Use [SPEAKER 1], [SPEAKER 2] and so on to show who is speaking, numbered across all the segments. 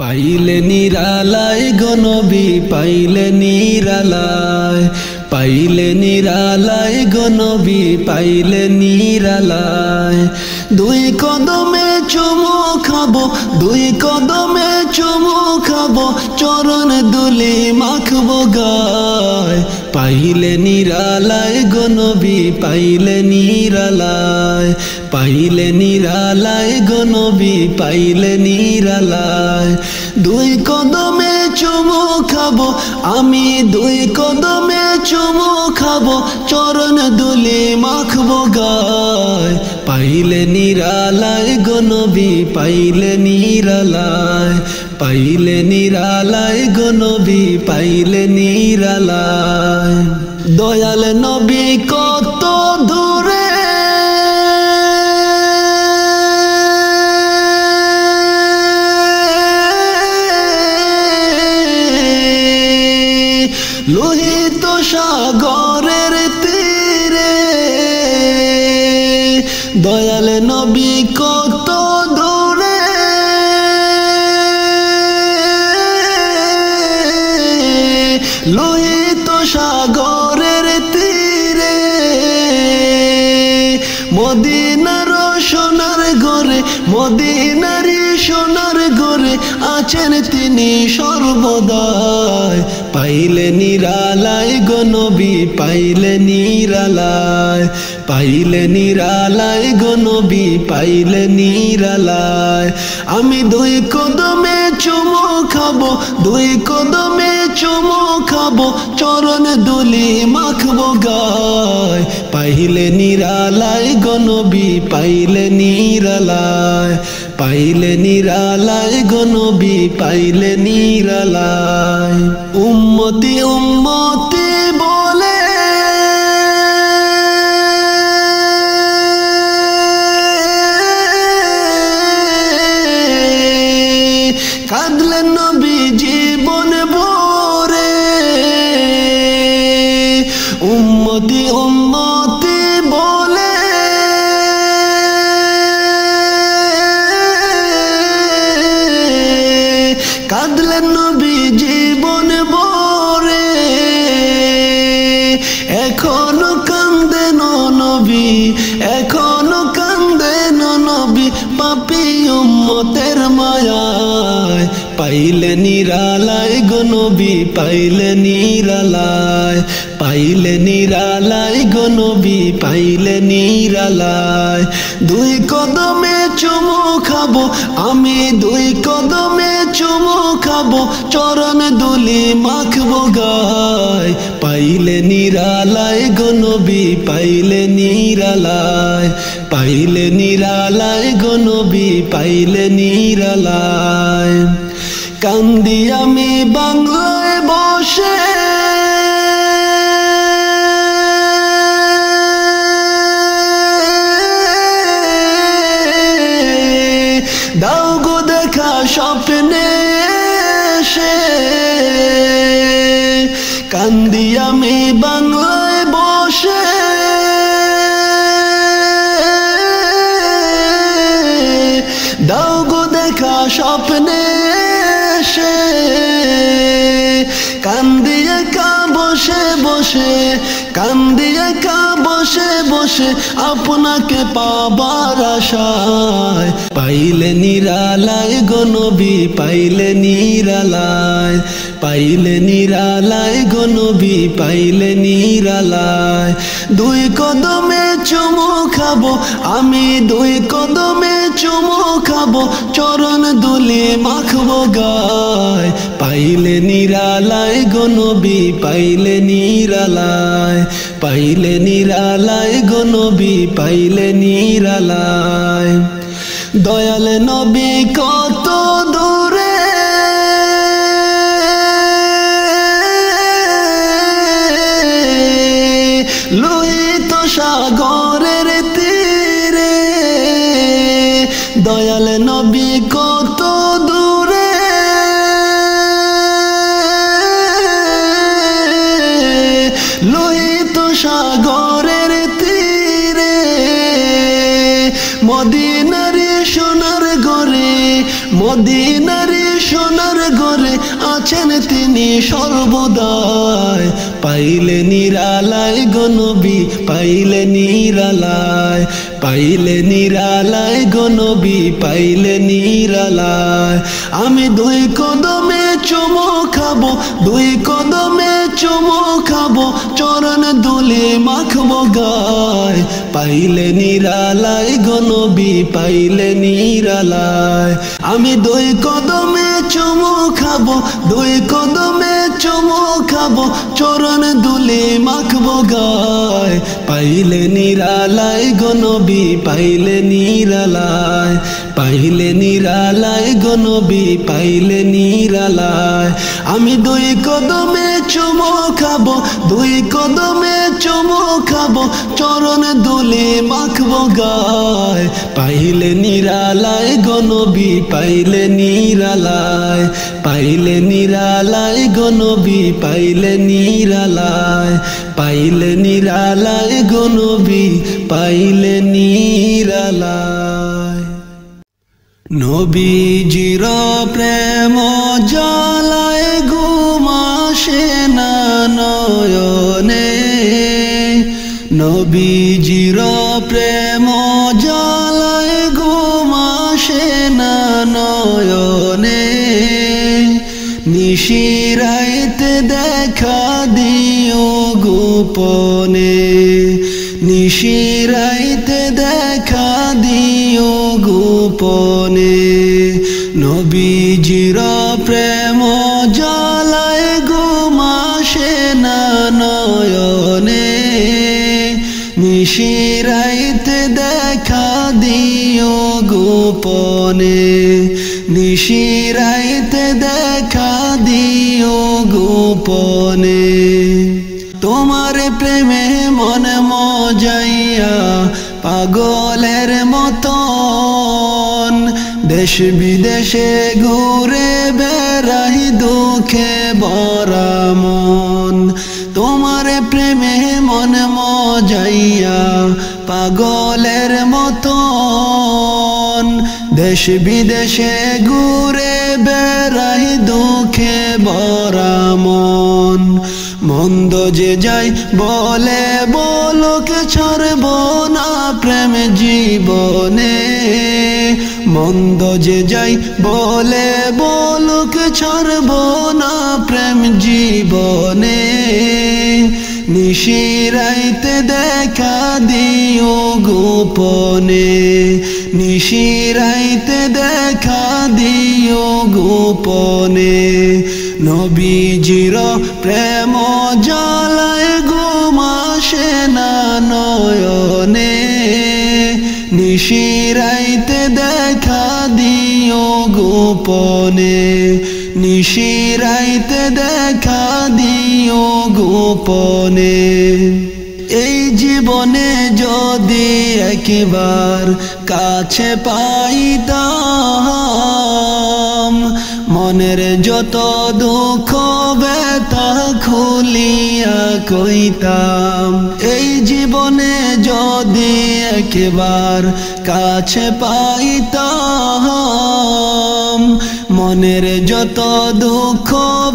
[SPEAKER 1] পাইলে নিরালায় গো নবী পাইলে নিরালায়, পাইলে নিরালায় গো নবী পাইলে নিরালায়। দুই কদমে চুমু খাবো, দুই কদমে চুমু খাবো, চরণ দুলি মাখবো গায়। পাইলে নিরালায় গো নবী পাইলে নিরালায়, পাইলে নিরালায় গো নবী পাইলে নিরালায়। দুই কদমে চুমু খাবো আমি, দুই কদমে চুমু খাবো, চরণ দুলি মাখবো গায়। পাইলে নিরালায় গো নবী পাইলে নিরালায়, পাইলে নিরালায় গো নবী পাইলে নিরালায়। দয়াল নবী কত দূরে লোহিত সাগরের তীরে, দয়াল নবী কত দূরে লোহিত সাগরের তীরে। মদিনার সোনার ঘরে, মদিনারি সোনার ঘরে আছেন তিনি সর্বদাই। পাইলে নিরালায় গো নবী পাইলে নিরালায়, পাইলে নিরালায় গো নবী পাইলে নিরালায়। আমি দুই কদমে চুমু খাবো, দুই কদমে চুমু খাবো, চরণ দুলি মাখবো গায়। পাইলে নিরালায় গো নবী পাইলে নিরালায়, পাইলে নিরালায় গো নবী পাইলে নিরালায়। উম্মতি উম্মতি বলে কাঁদলেন নবী জীবন ভরে। উম্মতি উম্মতি বলে কাঁদলেন নবী জীবন ভরে। এখনো কান্দেন নবী, এখনো কান্দেন নবী, পাপী উম্মতের মায়ায়। পাইলে নিরালায় গো নবী পাইলে নিরালায়, পাইলে নিরালায় গো নবী পাইলে নিরালায়। দুই কদমে চুমু খাবো আমি, দুই কদমে চুমু খাবো, চরণ দুলি মাখবো গায়। পাইলে নিরালায় গো নবী পাইলে নিরালায়, পাইলে নিরালায় গো নবী পাইলে নিরালায়। কান্দি আমি বাংলায় বসে দাও গো দেখা স্বপ্নে এসে। কান্দি আমি বাংলায় বসে দাও গো দেখা স্বপ্নে এসে। কান্দি একা বসে বসে, কান্দি একা বসে বসে, আপনাকে পাবার আশায়। পাইলে নিরালায় গো নবী পাইলে নিরালায়, পাইলে নিরালায় গো নবী পাইলে নিরালায়। দুই কদমে চুমু খাবো আমি, দুই কদমে চুমু খাবো, চরণ দুলি মাখবো গায়। পাইলে নিরালায় গো নবী পাইলে নিরালায়, পাইলে নিরালায় গো নবী পাইলে নিরালায়। দয়াল নবী কত দূরে লোহিত সাগরের তীরে, দয়াল নবী কত দূরে লোহিত সাগরের তীরে। মদিনারি সোনার ঘরে, মদিনা মেরি সোনার ঘরে আছেন তিনি সর্বদাই পাইলে নিরালায় গো নবী পাইলে নিরালায় পাইলে নিরালায় গো নবী পাইলে নিরালায় আমি দুই কদমে চুমো খাবো দুই কদমে চুমো খাবো চরণ দুলি মাখবো গায় পাইলে নিরালায় গো নবী পাইলে নিরালায় আমি দুই কদমে চুমো খাবো দুই কদমে চুমো খাবো চরণ দুলি মাখবো গায় পাইলে নিরালায় গো নবী পাইলে নিরালায় পাইলে নিরালায় গো নবী পাইলে নিরালায় আমি দুই কদমে চুমো খাবো দুই কদমে চুমো খাবো চরণ দুলি মাখবো গায় পাইলে নিরালায় গো নবী পাইলে নিরালায় পাইলে নিরালায় গো নবী পাইলে নিরালায় পাইলে নিরালায় গো নবী পাইলে নিরালায় নবীজির প্রেম জ্বালায় ঘুম আসে না নয়নে নবীজির প্রেম জ্বালায় ঘুম আসে না নয়নে নিশিরাইতে দেখা দিও গোপনে নিশিরাইতে দেখা দিও গোপনে নবীজির প্রেম জ্বালায় ঘুম আসে না নয়নে নিশিরাইতে দেখা দিও গোপনে নিশিরাইতে দেখা দিও গোপনে তোমার প্রেমে মন মজাইয়া পাগলের মতন দেশ বিদেশে ঘুরে বেড়াই দুঃখে ভরা মন তোমার প্রেমে মন মজাইয়া পাগলের মতন দেশ বিদেশে ঘুরে বেড়াই দুঃখে ভরা মন মন্দ যে যাই বলে বলুক ছাড়ব না প্রেম জীবনে মন্দ যে যাই বলে বলুক ছাড়ব না প্রেম জীবনে নিশিরাইতে দেখা দিও গোপনে নিশিরাইতে দেখা দিও গোপনে নবীজির প্রেম জ্বালায় ঘুম আসে না নয়নে নিশিরাইতে দেখা দিও গোপনে নিশিরাইতে দেখা দিও গোপনে এই জীবনে যদি একবার কাছে পাইতাম মনের যত দুঃখ ব্যথা খুলিয়া কইতাম এই জীবনে যদি একবার কাছে পাইতাম মনের যত দুঃখ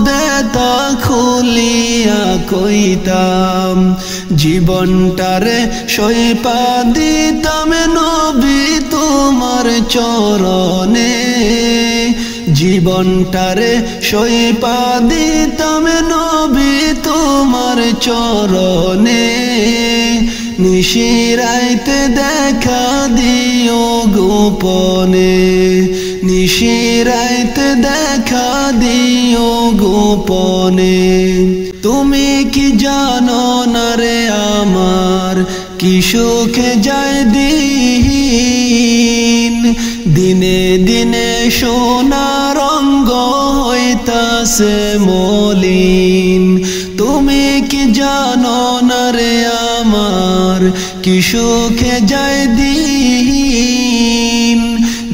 [SPEAKER 1] ব্যথা খুলিয়া কইতাম জীবনটারে সইপা দিতাম নবী তোমার চরণে জীবনটারে সইপা দিতাম নবী তোমার চরণে নিশিরাইতে দেখা দিও গোপনে নিশিরাইতে দেখা দিও গোপনে তুমি কি জানো না রে আমার কি সুখে যায় দিন দিনে দিনে সোনা রঙ্গ হইতাছে মলিন তুমি কি জানো না রে আমার কি সুখে যায় দিন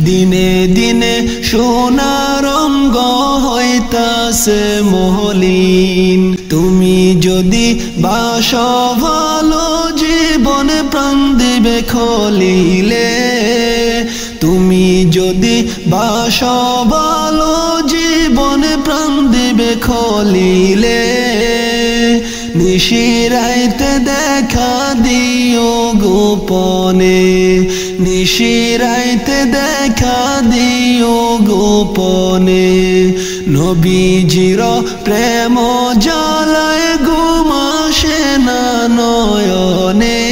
[SPEAKER 1] দিনে দিনে সোনা রঙ্গ হইতাছে মলিন তুমি যদি বাসো ভালো জীবনে প্রাণ দিবে খলিলে তুমি যদি বাসো ভালো খলিলে নিশিরাইতে দেখা দিও গোপনে নিশিরাইতে দেখা দিও গোপনে নবীজির প্রেম জ্বালায় ঘুম আসে না নয়নে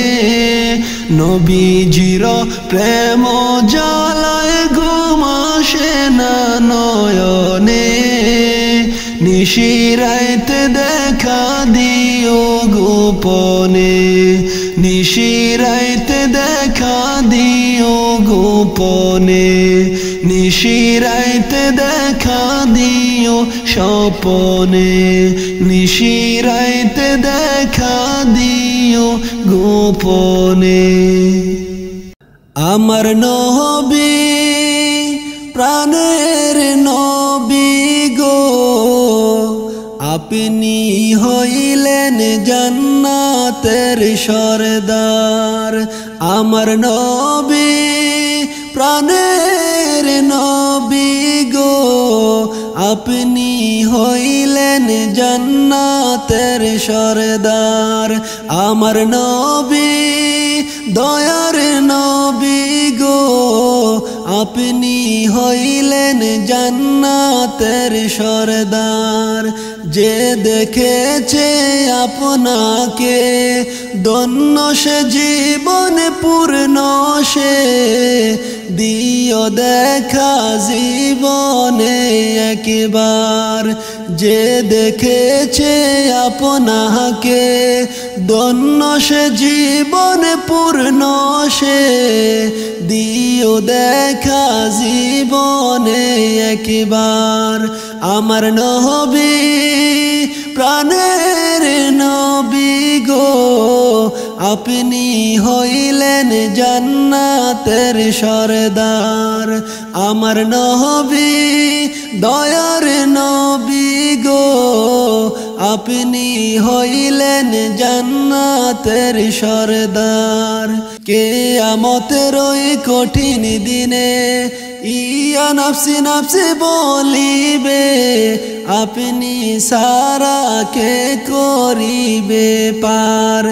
[SPEAKER 1] নবীজির প্রেম জ্বালায় ঘুম আসে না নয়নে নিশিরাইতে দেখা দিও গোপনে নিশিরাইতে দেখা দিও গোপনে নিশিরাইতে দেখা দিও স্বপনে নিশিরাইতে দেখা দিও গোপনে আমার নবী প্রাণের নবী গো আপনি হইলেন জান্নাতের সরদার আমার নবী প্রাণের নবী গো আপনি হইলেন জান্নাতের সরদার আমার নবী দয়ার নবী গো আপনি হইলেন জান্নাতের সরদার যে দেখেছে আপনাকে ধন্য সে জীবন পূর্ণ সে দিও দেখা জীবনে একবার যে দেখেছে আপনাকে ধন্য সে জীবন পূর্ণ সে দিও দেখা জীবনে একবার আমার নবী প্রাণের নবী গো আপনি হইলেন জান্নাতের সরদার আমার নবী দয়ার নবী গো আপনি হইলেন জান্নাতের সরদার কিয়ামতের ওই কঠিন দিনে ইয়া নফসি নফসি বলিবে আপনি সারা কে করিবে পার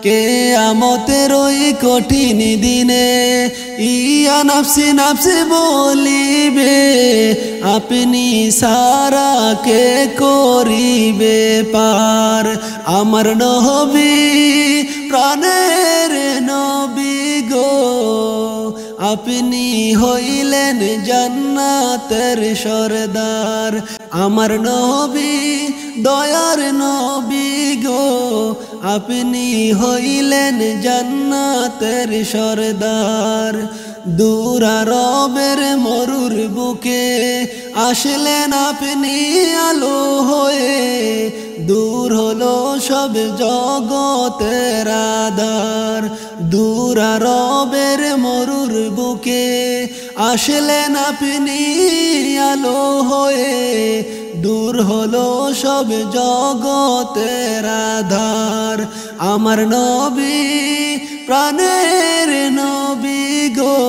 [SPEAKER 1] কিয়ামতের ওই কঠিন দিনে ইয়া নফসি নফসি বলিবে আপনি সারা কে করিবে পার আমার নবী প্রাণের নবী গো আপনি হইলেন জান্নাতের সরদার আমার নবী দয়ার নবী গো আপনি হইলেন জান্নাতের সরদার দূর আরবের মরুর বুকে আসলেন আপনি আলো হয়ে দূর হলো সব জগতের আধার দূর আরবের মরুর বুকে আসলেন আপনি আলো হয়ে দূর হলো সব জগতের আধার আমার নবী প্রাণের নবী গো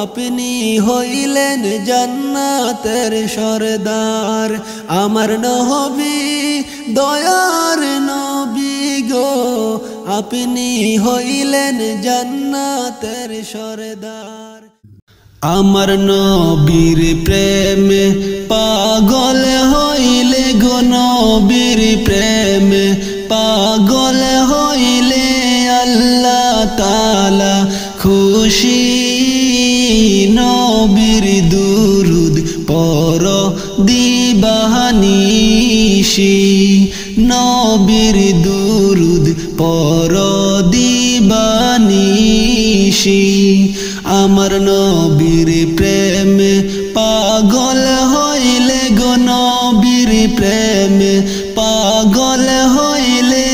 [SPEAKER 1] আপনি হইলেন জান্নাতের সরদার আমার নবী দয়ার নবী গো আপনি হইলেন জান্নাতের সরদার আমার নবীর প্রেমে পাগল হইলে গো নবীর প্রেমে পাগল হইলে আল্লাহ তাআলা খুশি নবীর দুরুদ পর দিবানিশি নবীর দুরুদ পর দিবানিশি আমার নবীর প্রেমে পাগল হইলে গো নবীর প্রেমে পাগল হইলে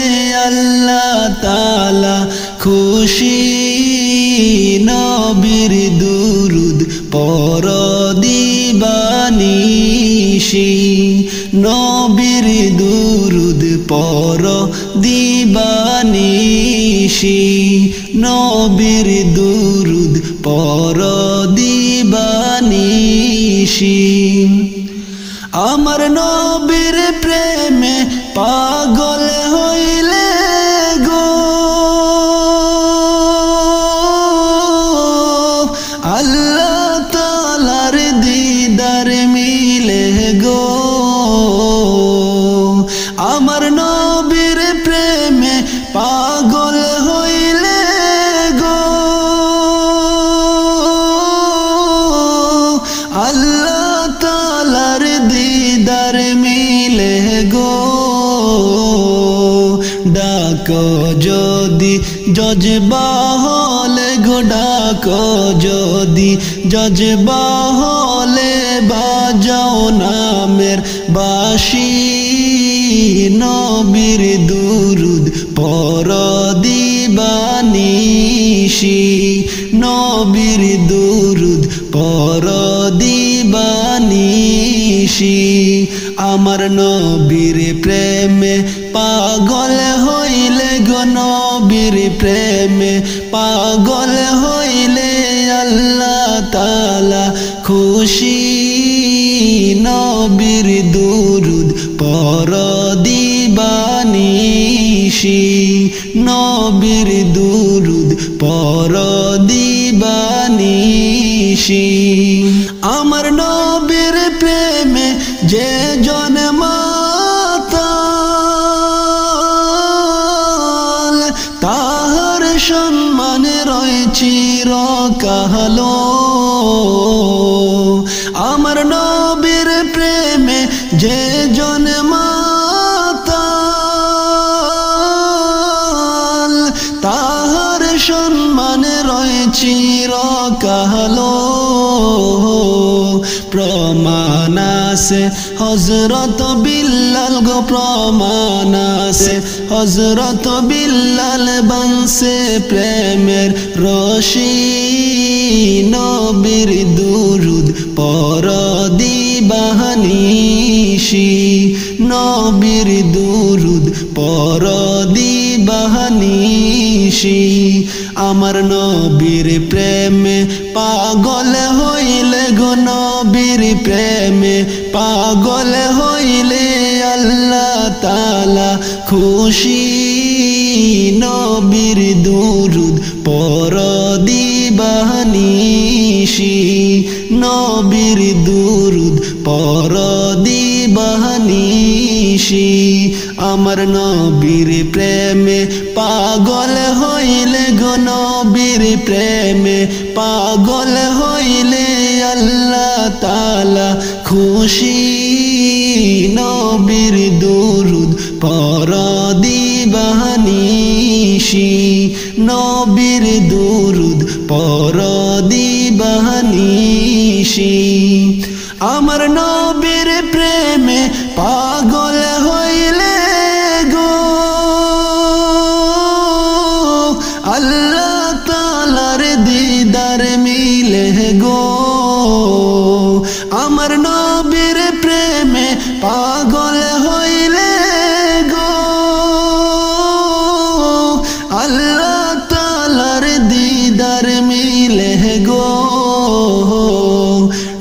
[SPEAKER 1] আল্লাহ তাআলা খুশি নবীর দুরুদ পর দিবানিশি নবীর দুরুদ পর দিবানিশি নবীর দুরুদ পর দিবানিশি আমার নবীর প্রেমে পাগল হইলে গো আল্লাহ তাআলার দিদার মিলে গো আমার নবীর প্রেমে পাগল হইলে গো আল্লাহ তাআলার দিদার মিলে গো ডাকো যদি জজবা হলে গো ডাকো যদি জজবা হলে বাজাও নামের বাঁশি নবীর দুরুদ পর দিবানিশি নবীর দুরুদ পর দিবানিশি আমার নবীর প্রেমে পাগল হইলে গো নবীর প্রেমে পাগল হইলে আল্লাহ তাআলা খুশি নবীর দুরুদ পর দিবানিশি নবীর দুরুদ পর দিবানিশি আমার নবীর প্রেমে যে জন্মাতাল তাহার সম্মান রয় চিরকাল আমার নবীর প্রেমে যে জন্মাতাল তাহার সম্মান রয় চিরকাল প্রমাণ আছে হযরত বিল্লাল গো প্রমাণ আছে হযরত বিল্লাল বানছে প্রেমের রশি নবীর দুরুদ পর দিবানিশি নবীর দুরুদ পর দিবানিশি আমার নবীর প্রেমে পাগল হইলে গো নবীর প্রেমে পাগল হইলে আল্লাহ তাআলা খুশি নবীর দুরুদ পর দিবানিশি নবীর দুরুদ পর দিবানিশি আমার নবীর প্রেমে পাগল হইলে গো নবীর প্রেমে পাগল হইলে আল্লাহ তাআলা খুশি নবীর দুরুদ পর দিবানিশি নবীর দুরুদ পর দিবানিশি আমার নবীর প্রেমে পাগল হইলে গো আল্লাহ তাআলার দিদার মিলে গো আমার নবীর প্রেমে পাগল হইলে গো আল্লাহ তাআলার দিদার মিলে গো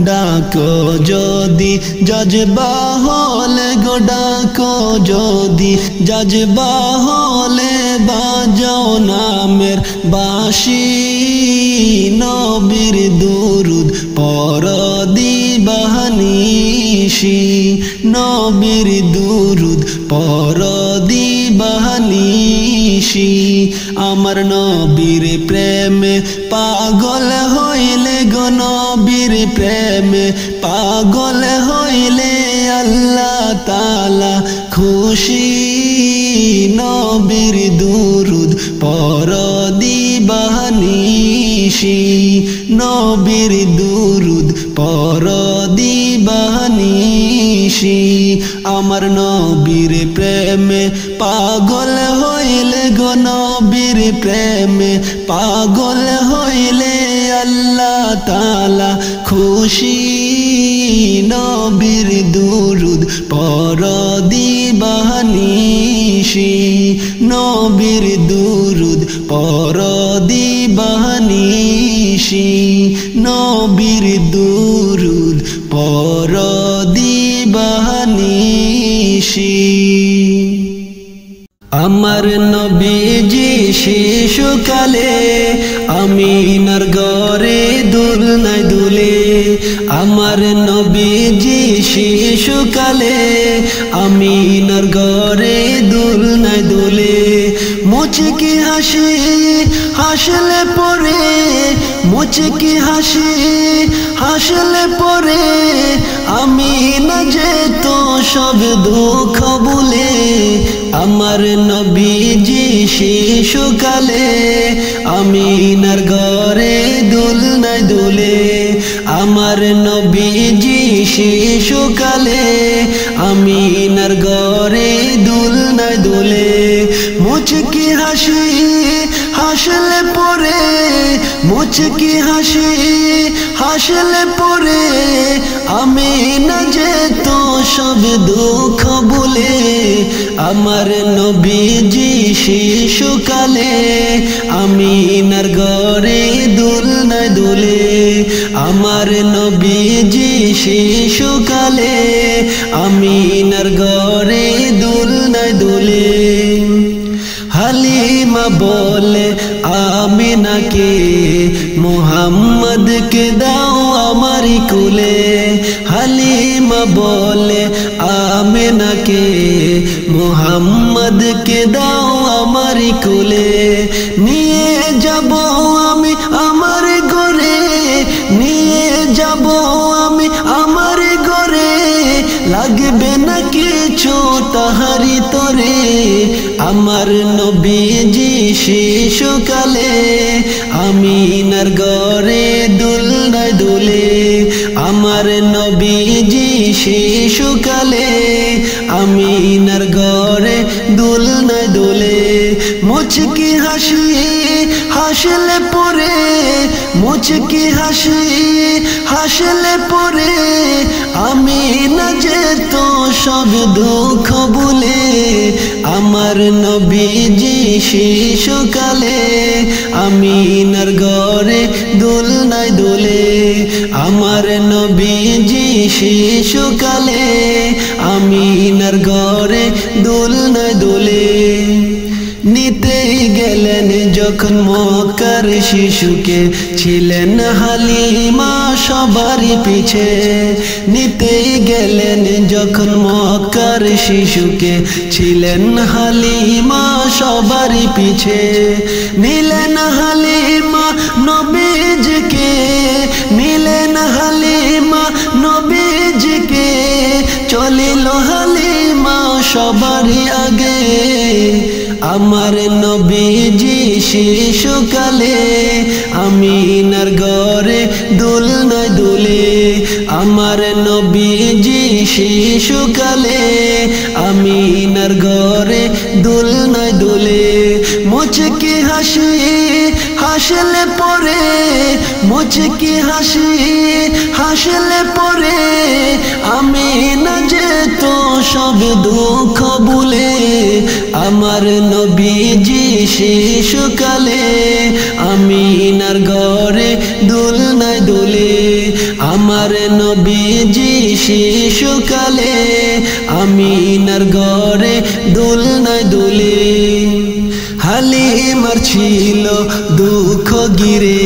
[SPEAKER 1] ডাকো যদি জজবা হলে গো ডাকো যদি জজবা হলে বাজাও নামের বাঁশি নবীর দুরুদ পর দিবানিশি নবীর দুরুদ পর দিবানিশি আমার নবীর প্রেমে পাগল হইলে গো নবীর প্রেমে পাগল হইলে আল্লাহ তাআলা খুশি নবীর দুরুদ পর দিবানিশি নবীর দুরুদ পর দিবানিশি আমার নবীর প্রেমে পাগল হইলে গো নবীর প্রেমে পাগল হইলে আল্লাহ তাআলা খুশি নবীর দুরুদ পর দিবানিশি নবীর দুরুদ পর দিবানিশি নবীর দুরুদ পর দিবানিশি বানিশি আমার নবীজি শিশুকালে আমিনার ঘরে দোলনায় দুলে আমার নবীজি শিশুকালে আমিনার ঘরে দোলনায় দুলে মুচকি হাসি হাসলে পরে মুচকি হাসি হাসলে পরে আমিনা যেত সব দুঃখ ভুলে আমার নবীজি শিশুকালে আমিনার ঘরে দোলনায় দুলে আমার নবীজি শিশুকালে আমিনার ঘরে দোলনায় দুলে মুচকি হাসি হাসলে পরে মুচকি হাসি হাসলে পরে আমিনা যেত সব দুঃখ ভুলে আমার নবীজি শিশুকালে আমিনার ঘরে দোলনায় দুলে আমার নবীজি শিশুকালে আমিনার ঘরে দোলনায় দুলে হালিমা বলে আমিনাকে মুহাম্মদকে দাও আমারি কুলে হালিমা বলে আমিনাকে মুহাম্মদকে দাও আমারি কুলে নিয়ে যাব আমি আমার ঘরে নিয়ে যাব আমি আমার ঘরে লাগবে না কিছু তাহারি তরে আমার নবীজি শিশুকালে আমিনার ঘরে দোলনায় দুলে আমার নবীজি শিশুকালে আমিনার ঘরে দোলনায় দুলে মুচকি হাসি হাসলে পরে মুচকি হাসি হাসলে পরে আমিনা যেত সব দুঃখ ভুলে আমার নবীজি শিশুকালে আমিনার ঘরে দোলনায় দুলে আমার নবীজি শিশুকালে আমিনার ঘরে দোলনায় দুলে নিতেই গেলেন যখন মক্কার শিশুকে ছিলেন হালিমা সবারই পিছে নিতেই গেলেন যখন মক্কার শিশুকে ছিলেন হালিমা সবারই পিছে নিলেন হালিমা নবীজিকে নিলেন হালিমা নবীজিকে চলিল হালিমা সবারই আগে আমার নবীজি শিশুকালে আমিনার ঘরে দোলনায় দুলে আমার নবীজি শিশুকালে আমিনার ঘরে দোলনায় দুলে মুচকি হাসি হাসলে পরে মুচকি হাসি হাসলে পরে আমিনা যেত সব দুঃখ ভুলে আমার নবীজি শিশুকালে আমিনার ঘরে দোলনায় দুলে আমার নবীজি শিশুকালে আমিনার ঘরে দোলনায় দুলে হালিমার ছিল দুঃখ গিরে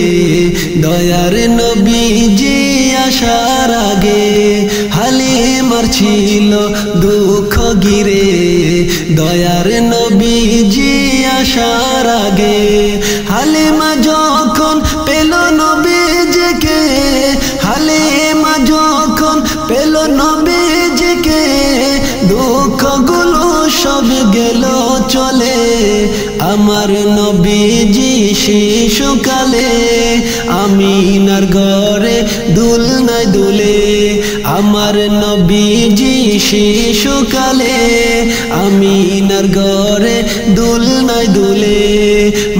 [SPEAKER 1] দয়ার নবীজি আসার আগে হালিমার ছিল দুঃখ গিরে দয়ার নবীজি আসার আগে হালিমা যখন পেল নবীজিকে হালিমা যখন পেল নবীজিকে দুঃখগুলো সব গেল চলে আমার নবীজি শিশুকালে আমিনার ঘরে দোলনায় দুলে আমার নবীজি শিশুকালে আমিনার ঘরে দোলনায় দুলে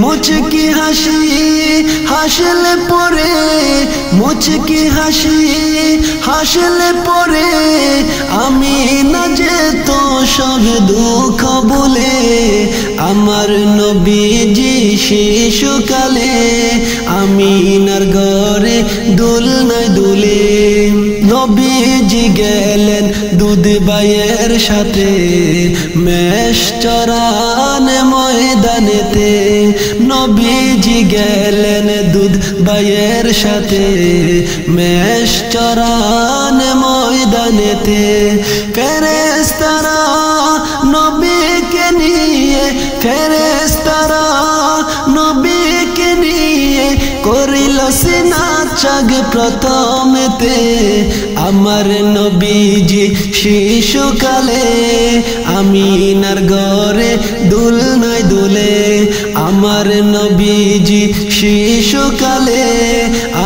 [SPEAKER 1] মুচকি হাসি হাসলে পরে মুচকি হাসি হাসলে পরে আমিনা যেত সব দুঃখ ভুলে আমার নবীজি শিশুকালে আমিনার ঘরে দোলনায় দুলে নবীজি গেলেন দুধ ভাইয়ের সাথে মেষ চরানে ময়দানেতে নবীজি গেলেন দুধ ভাইয়ের সাথে মেষ চরানে ময়দানেতে ফেরেশতারা নবীকে নিয়ে ফেরেশতারা নবীকে নিয়ে করিল সিনাচাগ প্রথমেতে আমার নবীজি শিশুকালে আমিনার ঘরে দুলনায় দুলে আমার নবীজি শিশুকালে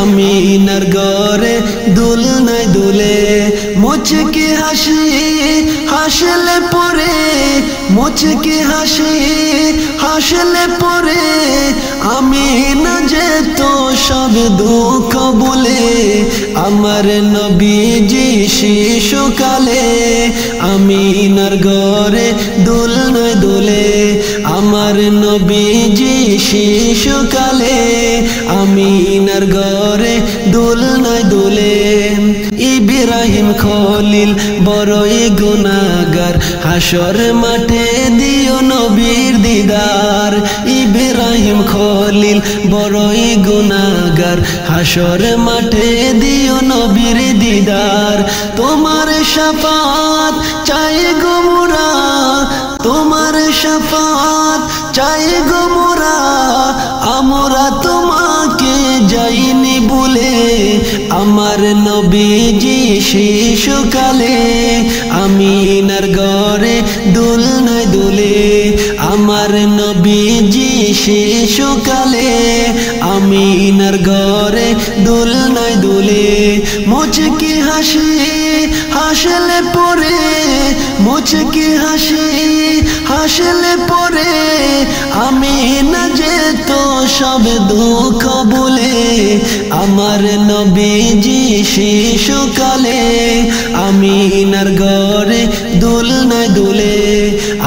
[SPEAKER 1] আমিনার ঘরে দুলনায় দুলে মুচকি হাসি হাসলে পরে মুচকি হাসি হাসলে পরে আমিনা যেত সব দুঃখ বলে আমার নবীজি শিশুকালে আমিনার ঘরে দুলনায় দুলে আমার নবীজি শিশুকালে আমিনার ঘরে দুলনায় দুলে ইব্রাহিম খলিল বড়ই গুনাহগার হাসর মাঠে দিও নবীর দিদার ইব্রাহিম খলিল বড়ই গুনাহগার হাসর মাঠে দিও নবীর দিদার তোমার শাফাত চাই গো মোরা তোমার শাফাত চাই গো মোরা আমরা তোমাকে যাইনি বলে আমার নবীজি শিশুকালে আমিনার ঘরে দুলনায় দুলে আমার নবীজি শিশুকালে আমিনার ঘরে দুলনায় দুলে মুচকি হাসি হাসলে পরে মুচকি হাসি হাসলে পরে আমিনা যেত সব দুঃখ বলে আমার নবীজি শিশুকালে আমিনার ঘরে দুলনায় দুলে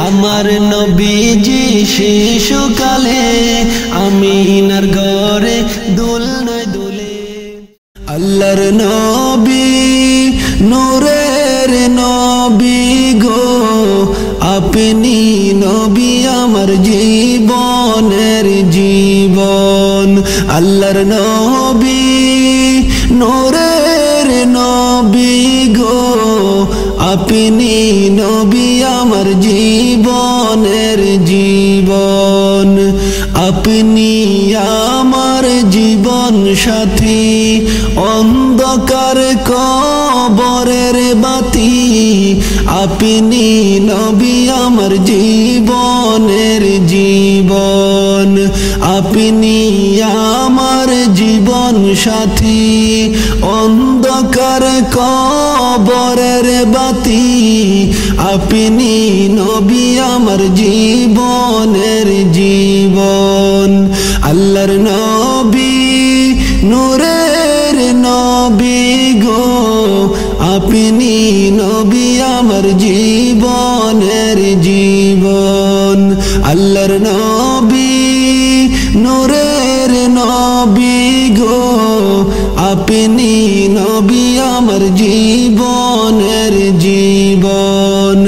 [SPEAKER 1] আমার নবীজি শিশুকালে আমিনার ঘরে দুলনায় দুলে আল্লাহর নবী নূরের নবী গো আপনি নবী আমার জীবনের জীবন আল্লাহর নবী নূরের নবী গো আপনি নবী আমার জীবনের জীবন আপনি আমার জীবন সাথী অন্ধকার কবরের বাতি আপনি নবী আমার জীবনের জীবন আপনি আমার জীবন সাথী অন্ধকার কবরের বাতি আপনি নবী আমার জীবনের জীবন আল্লাহর নবী নূরের নবী গো আপনি নবী আমার জীবনের জীবন আল্লাহর নবী নূরের নবী গো আপনি নবী আমার জীবনের জীবন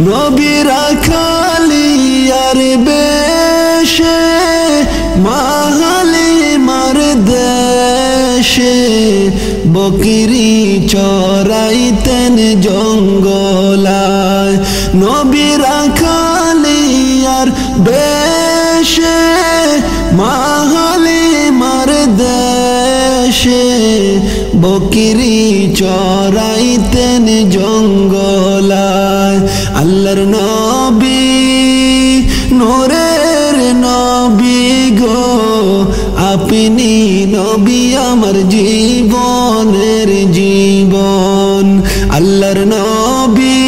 [SPEAKER 1] নবী রাখালি আর বেশে মাহালি মার দেশে বকরি চরাইতেন জঙ্গলায় নবী রাখালি আর বেশে মাহালি মার দেশে বকরি চরাইতেন জঙ্গলায় আল্লাহর নবী নূরের নবী গো আপনি নবী আমার জীবনের জীবন আল্লাহর নবী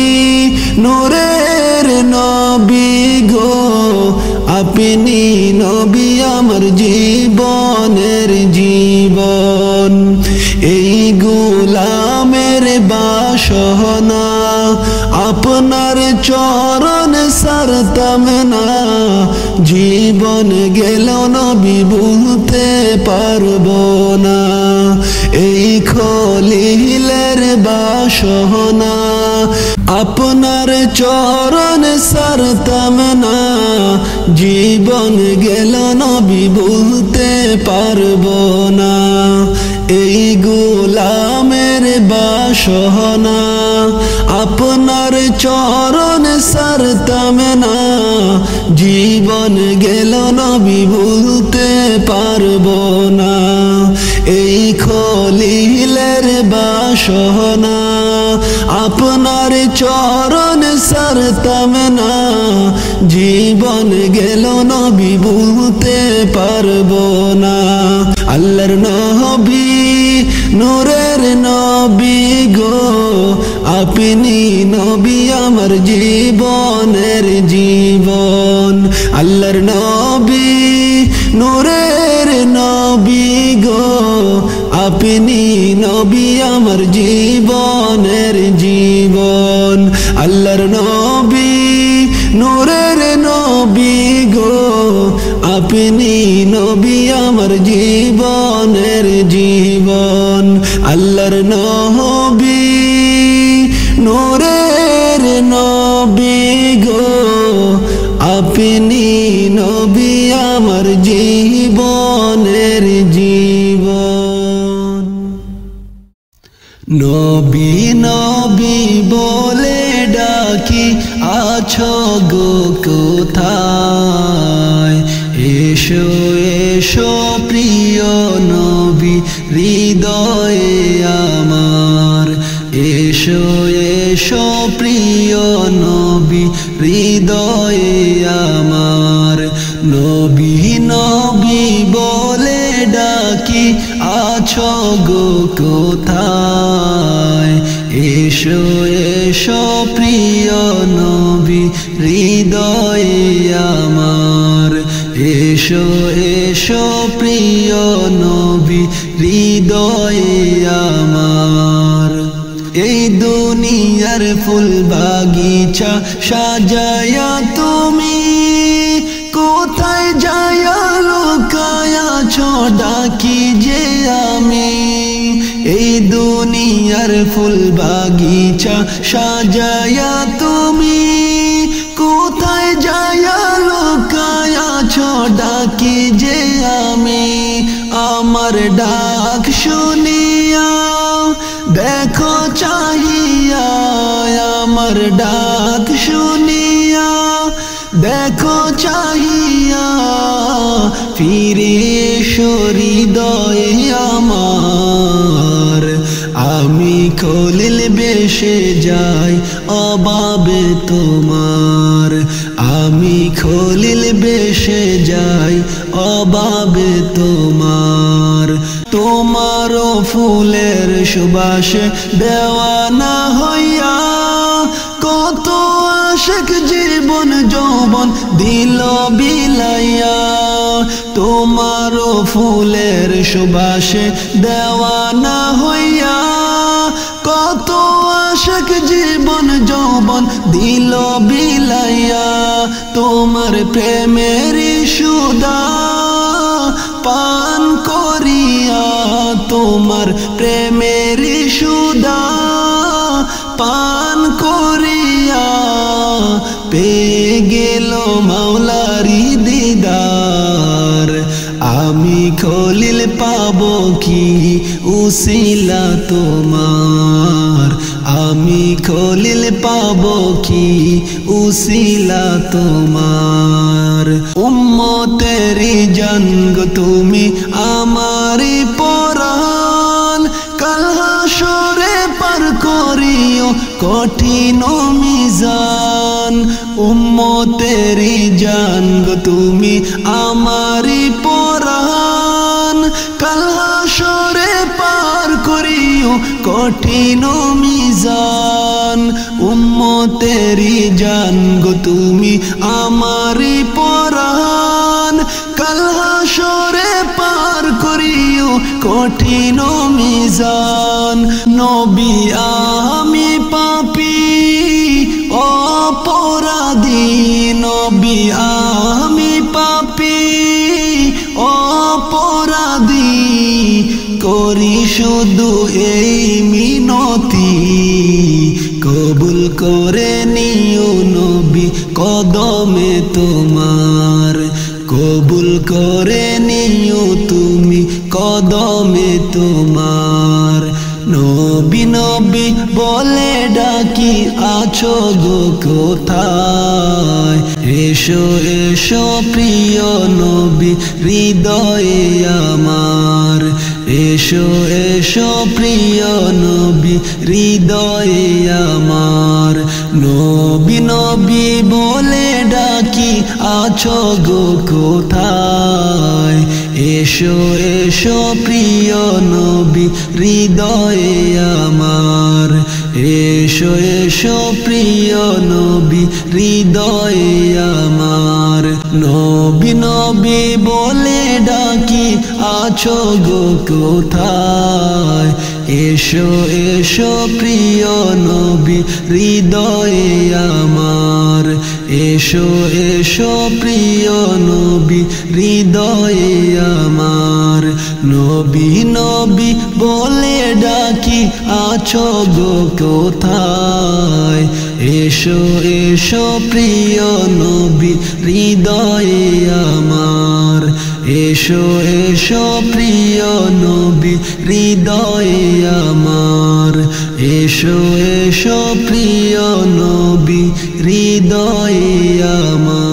[SPEAKER 1] নূরের নবী গো আপনি নবী আমার জীবনের জীবন এই গোলামের বাসনা আপনার চরণ সারতাম না জীবন গেল নবী ভুলতে পারবো না এই খলিলের বাসনা আপনার চরণ সারতাম না জীবন গেল নবী ভুলতে পারবো না এই গোলামের বাসনা আপনার চরণ সারতাম না জীবন গেল নবী ভুলতে পারবো না এই খলিলের বাসনা আপনার চরণ সারতাম না জীবন গেল নবী ভুলতে পারবো না আল্লাহর নবী নূরের নবী গো আপনি নবী আমার জীবনের জীবন আল্লাহর নবী নূরের নবী গো আপনি নবী আমার জীবনের জীবন আল্লাহর নবী নূরের নবী গো আপনি নবী আমার জীবনের জীবন আল্লাহর নবী নূরের নবী গো আপনি নবী আমার জীবনের জীবন নবী নবী বলে ডাকি আছো গো কোথায় এসো এসো প্রিয় নবী হৃদয়ে আমার এসো এসো প্রিয় নবী হৃদয়ে আমার নবী নবী বলে ডাকি আছো গো কোথায় এসো এসো প্রিয় নবী হৃদয়ে আমার এসো এসো প্রিয় নবী হৃদয়ে আমার এই দুনিয়ার ফুল বাগিচা সাজায়া তুমি কোথায় যায়া লুকায়াছো ডাকি যে আমি এই দুনিয়ার ফুল বাগিচা সাজায়া তুমি কোথায় যায়া লুকায়াছো ডাকি যে আমি আমার ডাক শুনিয়া দেখো চাহিয়া আমার ডাক শুনিয়া দেখো চাহিয়া ফিরে হৃদয়ে আমার আমি খলিল বেশে যাই অভাবে তোমার আমি খলিল বেশে যাই অভাবে তোমার তোমারও ফুলের সুবাসে দেওয়ানা হইয়া কত আশিক জীবন যৌবন দিল বিলাইয়া তোমারও ফুলের সুবাসে দেওয়ানা হইয়া কত আশিক জীবন যৌবন দিল বিলাইয়া তোমার প্রেমের সুধা পান করিয়া তোমার প্রেমের সুধা পান করিয়া পেয়ে গেল মাওলারি দিদার আমি খলিল পাবো কি উসিলা তোমার আমি খলিল পাবো কি উসিলা তোমার উম্মতেরি জানগ তুমি আমারি পরাণ কাল হাসরে পার করিও কঠিন মিজান উম্মতেরি জানগ তুমি আমারি পরাণ কাল হাসরে পার করিও কঠিন মিজান উম্মতেরি জানগো তুমি আমারি পরাণ কাল হাসরে পার করিও কঠিন মিজান নবী আমি পাপী অপরাধী নবী আমি পাপী অপরাধী করি শুধু শুধু এই মিনতি, কবুল করে নিও নবী কদমে তোমার, কবুল করে নিও তুমি কদমে তোমার। নবী নবী বলে ডাকি আছো গো কোথায়, এসো এসো প্রিয় নবী হৃদয়ে আমার, এসো এসো প্রিয় নবী হৃদয়ে আমার। নবী নবী বলে ডাকি আছো গো কোথায়, এসো এসো প্রিয় নবী হৃদয়ে আমার, এসো এসো প্রিয় নবী হৃদয়ে আমার। নবী নবী বলে ডাকি আছো গো কোথায়, এসো এসো প্রিয় নবী হৃদয়ে আমার, এসো এসো প্রিয় নবী হৃদয়ে আমার। নবী নবী বলে ডাকি আছো গো কোথায়, এসো এসো প্রিয় নবী হৃদয়ে আমার, এসো এসো প্রিয় নবী হৃদয়ে আমার, এসো এসো প্রিয় নবী হৃদয়ে আমার।